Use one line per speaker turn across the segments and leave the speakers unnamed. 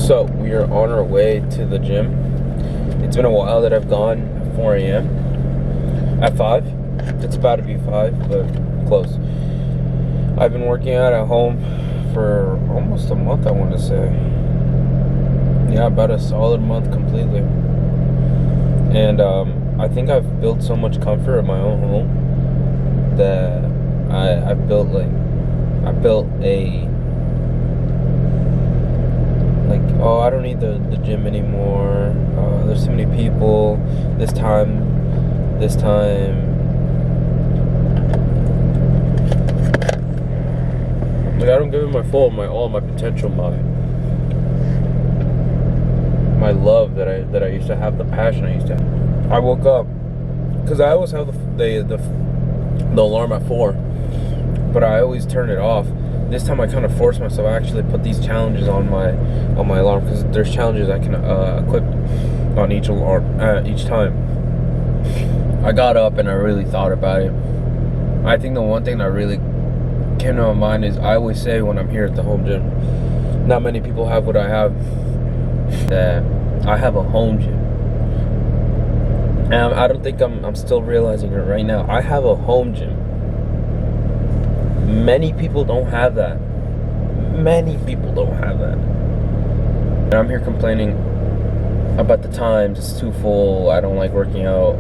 So we are on our way to the gym. It's been a while that I've gone at 4 a.m. At 5. It's about to be 5, but close. I've been working out at home for almost a month, I want to say. Yeah, about a solid month completely. And I think I've built so much comfort in my own home that I built a oh, I don't need the gym anymore. There's too many people. This time. Like, I don't give it my full, my potential, my love that I used to have, the passion I used to have. I woke up because I always have the alarm at 4, but I always turn it off. This time I kind of forced myself. I actually put these challenges on my alarm because there's challenges I can equip on each alarm each time. I got up and I really thought about it. I think the one thing that really came to my mind is I always say when I'm here at the home gym, not many people have what I have, that I have a home gym. And I don't think I'm still realizing it right now. I have a home gym. Many people don't have that. And I'm here complaining about the times. It's too full. I don't like working out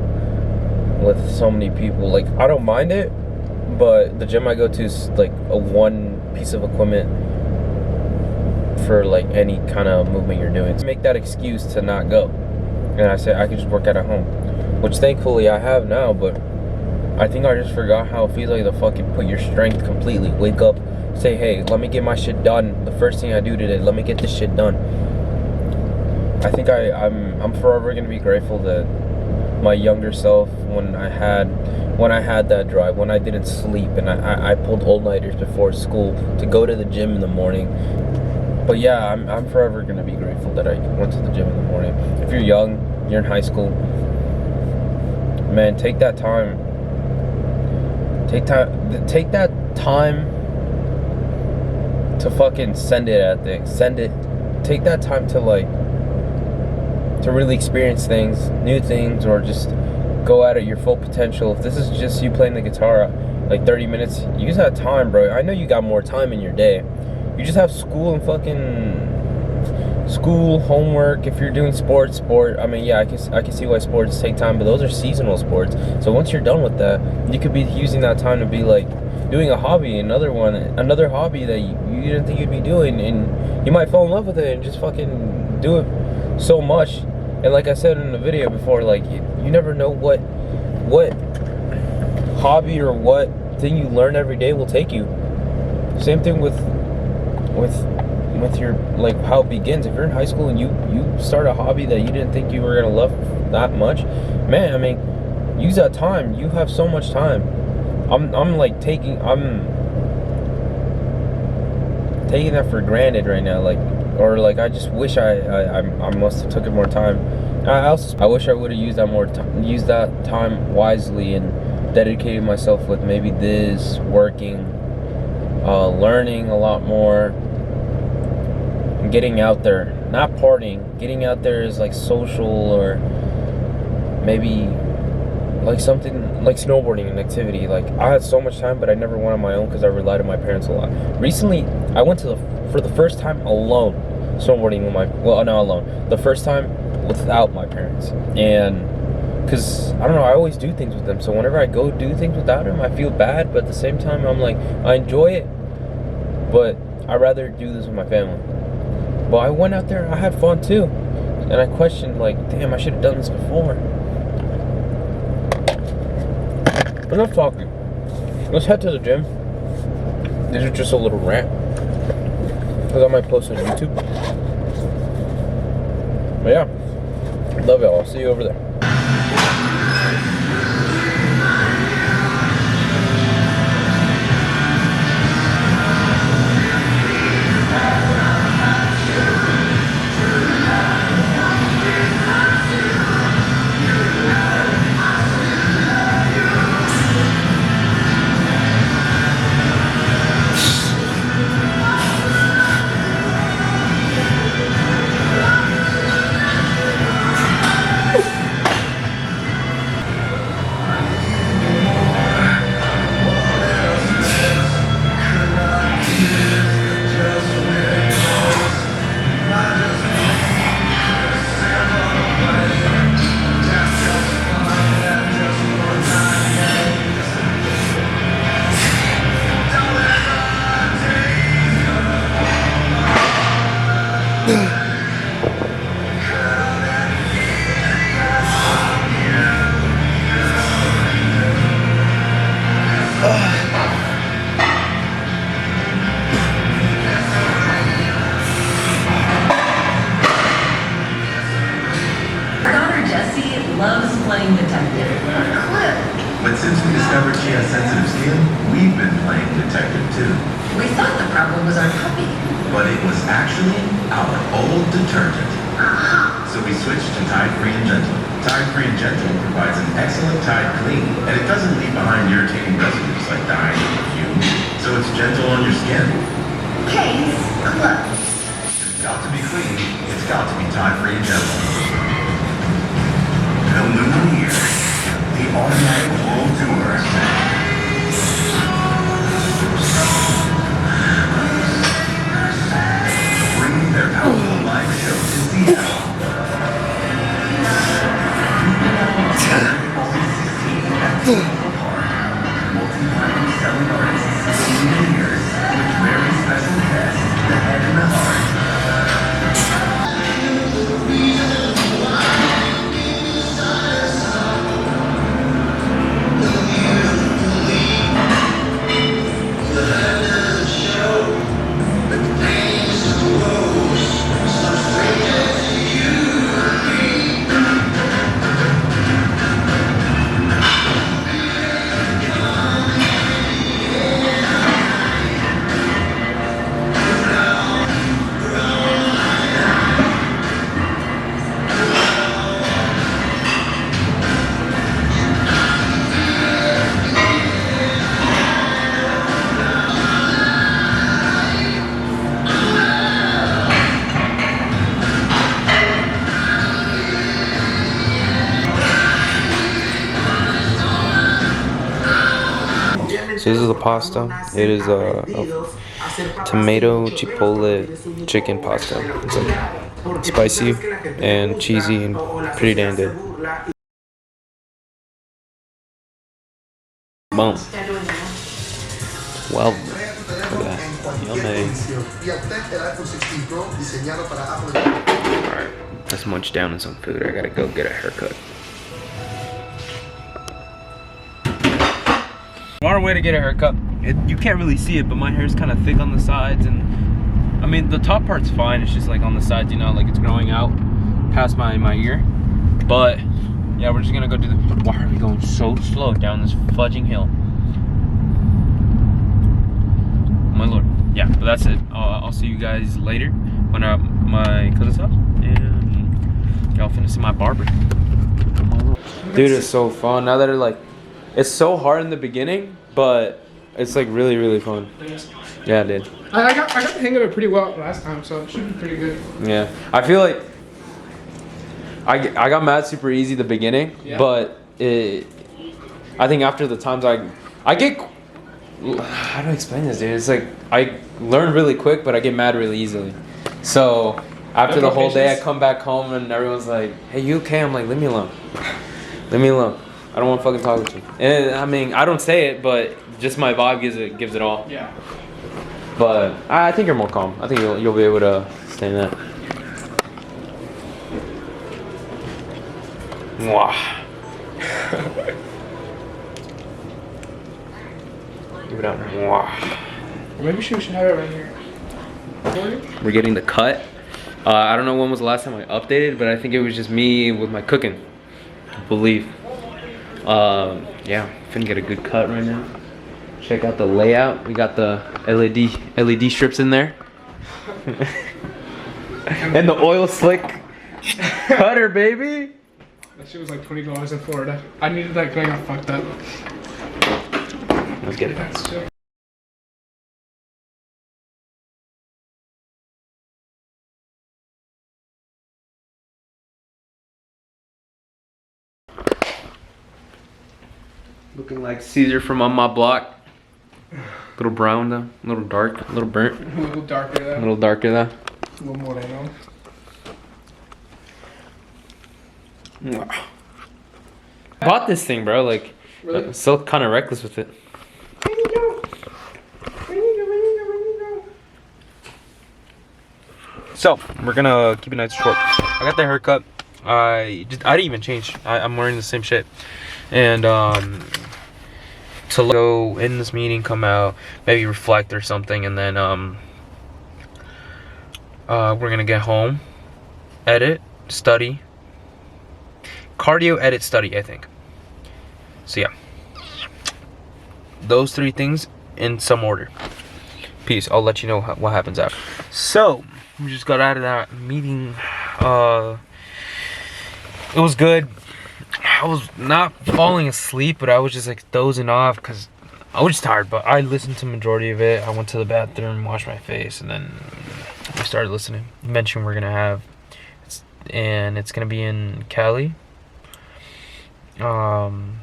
with so many people. Like, I don't mind it, but the gym I go to is like a one piece of equipment for like any kind of movement you're doing. To make that excuse to not go. And I say I could just work out at home, which thankfully I have now, but I think I just forgot how it feels like to fucking put your strength completely. Wake up, say, hey, let me get my shit done. The first thing I do today, let me get this shit done. I think I'm forever gonna be grateful that my younger self, when I had that drive, when I didn't sleep and I pulled all-nighters before school to go to the gym in the morning. But yeah, I'm forever gonna be grateful that I went to the gym in the morning. If you're young, you're in high school, man, take that time. Take that time to fucking send it at things. Take that time to really experience things, new things, or just go at it your full potential. If this is just you playing the guitar like 30 minutes, use that time, bro. I know you got more time in your day. You just have school and homework. If you're doing sport, I mean, yeah, I can see why sports take time, but those are seasonal sports. So once you're done with that, you could be using that time to be like doing a hobby, another hobby that you didn't think you'd be doing, and you might fall in love with it and just fucking do it so much. And like I said in the video before, like you never know what hobby or what thing you learn every day will take you. Same thing with your, like, how it begins. If you're in high school and you start a hobby that you didn't think you were gonna love that much, man, I mean, use that time. You have so much time. I'm taking that for granted right now, I just wish I must have took it more time. I wish I would have used that time wisely and dedicated myself with maybe this, working, learning a lot more, getting out there, not partying. Getting out there is like social, or maybe like something like snowboarding, an activity. Like, I had so much time, but I never went on my own because I relied on my parents a lot. Recently, I went for the first time alone snowboarding with the first time without my parents. And because I don't know, I always do things with them, so whenever I go do things without them, I feel bad, but at the same time I'm like, I enjoy it, but I'd rather do this with my family. But I went out there, I had fun too, and I questioned, like, damn, I should have done this before. Enough talking, let's head to the gym. This is just a little rant, because I might post on YouTube. But yeah, love y'all, I'll see you over there.
Loves playing detective.
But since we discovered she has sensitive skin, we've been playing detective too.
We thought the problem was our puppy.
But it was actually our old detergent. So we switched to Tide Free and Gentle. Tide Free and Gentle provides an excellent Tide clean, and it doesn't leave behind irritating residues like dye or perfume. So it's gentle on your skin.
Case closed.
If it's got to be clean, it's got to be Tide Free and Gentle. The Lumiere, the automatic world tour. Bringing their powerful live show to Seattle. Multi-platinum selling artists, singers, with very special guests, the head and the heart.
So this is the pasta. It is a tomato chipotle chicken pasta. It's like spicy and cheesy and pretty damn good. Boom. Well, look at that. Yummy. Alright, let's munch down on some food. I gotta go get a haircut. Smarter way to get a haircut. You can't really see it, but my hair's kind of thick on the sides, and I mean the top part's fine. It's just like on the sides, you know, like it's growing out past my ear. But yeah, we're just gonna go do the. Why are we going so slow down this fudging hill? My lord. Yeah, but that's it. I'll see you guys later when I'm at my cousin's house, and y'all finish my barber. Dude, it's so fun now that it's so hard in the beginning, but it's like really, really fun. Yeah, it did.
I got the hang of it pretty well last time, so it should be pretty good.
Yeah, I feel like I got mad super easy the beginning, yeah. But I think after the times I get, how do I explain this, dude? It's like I learn really quick, but I get mad really easily. So after the whole day, I come back home and everyone's like, "Hey, you okay?" I'm like, "Leave me alone. Leave me alone. I don't want to fucking talk with you." And I mean, I don't say it, but just my vibe gives it all.
Yeah.
But I think you're more calm. I think you'll be able to stay in that. Mwah. Give it out. Mwah.
Maybe we should have it right here.
We're getting the cut. I don't know when was the last time I updated, but I think it was just me with my cooking, I believe. Yeah, finna get a good cut right now. Check out the layout. We got the LED strips in there. And the oil slick cutter, baby.
That shit was like $20 in Florida. I needed that because I got fucked up.
Let's get it.
That's chill.
Looking like Caesar from on my block. Little brown though, a little dark, a little burnt.
A little darker though.
A little darker though.
A little moreno.
I bought this thing, bro. Like,
really?
I'm still kind of reckless with it.
Where you go? Where you go? Where you go? Where you go?
So we're gonna keep it nice and short. I got the haircut. I didn't even change. I'm wearing the same shit. And to go in this meeting, come out, maybe reflect or something, and then we're gonna get home, edit, study, cardio, edit, study, I think. So yeah, those 3 things in some order. Peace. I'll let you know what happens after. So we just got out of that meeting. It was good. I was not falling asleep, but I was just like dozing off because I was just tired. But I listened to the majority of it. I went to the bathroom, washed my face, and then we started listening. You mentioned we're gonna have, and it's gonna be in Cali. And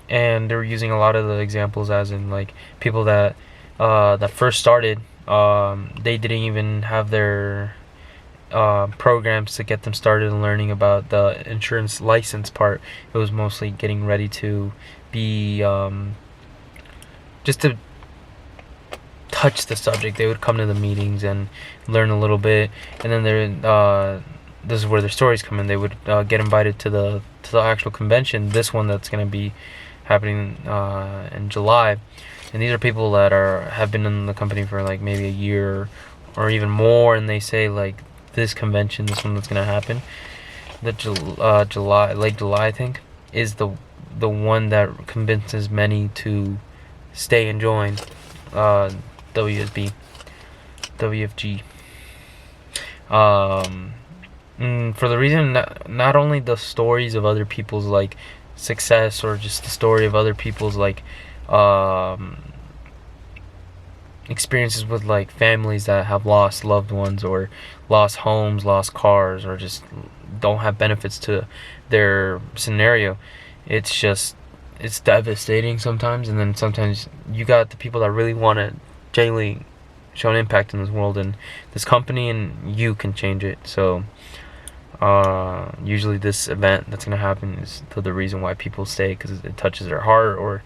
they're using a lot of the examples as in like people that first started. They didn't even have their programs to get them started and learning about the insurance license part. It was mostly getting ready to be just to touch the subject. They would come to the meetings and learn a little bit, and then this is where their stories come in. They would get invited to the actual convention, this one that's going to be happening in July. And these are people that have been in the company for like maybe a year or even more, and they say like this convention, this one that's gonna happen, the late July I think, is the one that convinces many to stay and join WFG. For the reason that not only the stories of other people's like success, or just the story of other people's like experiences with like families that have lost loved ones, or lost homes, lost cars, or just don't have benefits to their scenario. It's devastating sometimes, and then sometimes you got the people that really want to genuinely show an impact in this world and this company, and you can change it. So usually this event that's gonna happen is the reason why people stay, because it touches their heart, or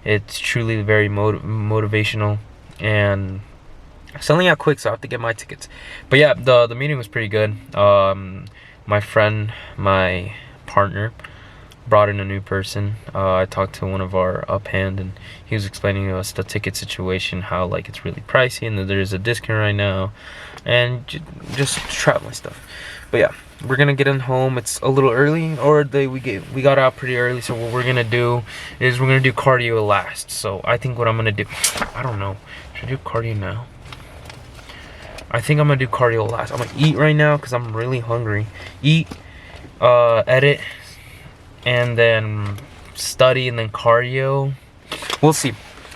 it's truly very motivational. And selling out quick, so I have to get my tickets. But yeah, the meeting was pretty good. My friend, my partner, brought in a new person. I talked to one of our uphand, and he was explaining to us the ticket situation, how like it's really pricey and that there's a discount right now, and just traveling stuff. But yeah, we're gonna get in home. It's a little early, or we got out pretty early. So what we're gonna do is we're gonna do cardio last. So I think what I'm gonna do, I don't know, should I do cardio now? I think I'm gonna do cardio last. I'm gonna eat right now because I'm really hungry. Eat, edit, and then study, and then cardio. We'll see.